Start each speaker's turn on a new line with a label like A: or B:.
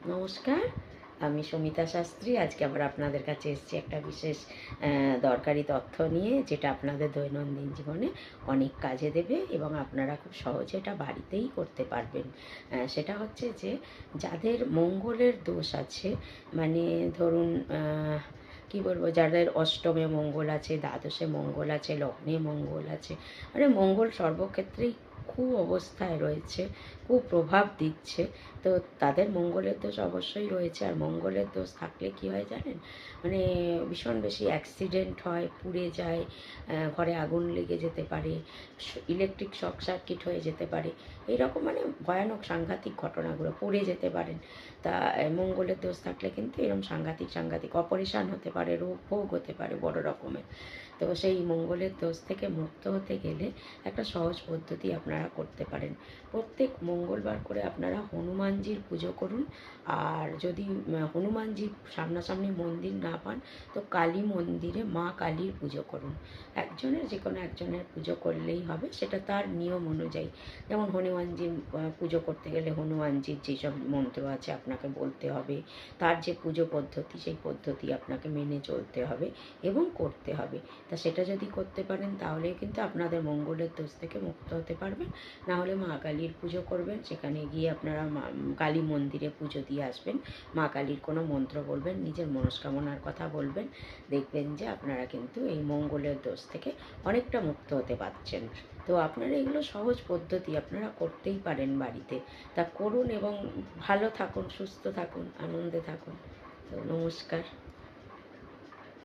A: নমস্কার, আমি সমিতা শাস্ত্রী। আজকে আবার আপনাদের কাছে এসেছি একটা বিশেষ দরকারি তথ্য নিয়ে, যেটা আপনাদের দৈনন্দিন জীবনে অনেক কাজে দেবে এবং আপনারা খুব সহজে এটা বাড়িতেই করতে পারবেন। সেটা হচ্ছে যে, যাদের মঙ্গলের দোষ আছে, মানে ধরুন কী বলবো, যাদের অষ্টমে মঙ্গল আছে, দ্বাদশে মঙ্গল আছে, লগ্নে মঙ্গল আছে, মানে মঙ্গল সর্বক্ষেত্রেই অবস্থায় রয়েছে, প্রভাব দিচ্ছে। তো তাদের মঙ্গলের দোষ অবশ্যই রয়েছে। আর মঙ্গলের দোষ থাকলে কী হয় জানেন, মানে ভীষণ বেশি অ্যাক্সিডেন্ট হয়, পুড়ে যায়, ঘরে আগুন লেগে যেতে পারে, ইলেকট্রিক শক সার্কিট হয়ে যেতে পারে, এইরকম মানে ভয়ানক সাংঘাতিক ঘটনাগুলো, পড়ে যেতে পারেন। তা মঙ্গলের দোষ থাকলে কিন্তু এরকম সাংঘাতিক সাংঘাতিক অপারেশান হতে পারে, রোগ ভোগ হতে পারে বড় রকমের। তো সেই মঙ্গলের দোষ থেকে মুক্ত হতে গেলে একটা সহজ পদ্ধতি আপনারা করতে পারেন। প্রত্যেক মঙ্গলবার করে আপনারা হনুমানজির পুজো করুন। আর যদি হনুমানজি সামনাসামনি মন্দির না পান, তো কালী মন্দিরে মা কালীর পুজো করুন। যে কোনো একজনের পুজো করলেই হবে, সেটা তার নিয়ম অনুযায়ী। যেমন হনুমানজির পুজো করতে গেলে হনুমানজির যেসব মন্ত্র আছে আপনাকে বলতে হবে, তার যে পুজো পদ্ধতি সেই পদ্ধতি আপনাকে মেনে চলতে হবে এবং করতে হবে। তা সেটা যদি করতে পারেন তাহলেই কিন্তু আপনাদের মঙ্গলের দোষ থেকে মুক্ত হতে পারবেন। না হলে মা কালীর পুজো করবেন, সেখানে গিয়ে আপনারা কালী মন্দিরে পুজো দিয়ে আসবেন, মা কালীর কোনো মন্ত্র বলবেন, নিজের মনস্কামনার কথা বলবেন। দেখবেন যে আপনারা কিন্তু এই মঙ্গলের দোষ থেকে অনেকটা মুক্ত হতে পারছেন। তো আপনারা এগুলো সহজ পদ্ধতি, আপনারা করতেই পারেন বাড়িতে। তা করুন এবং ভালো থাকুন, সুস্থ থাকুন, আনন্দে থাকুন। তো নমস্কার।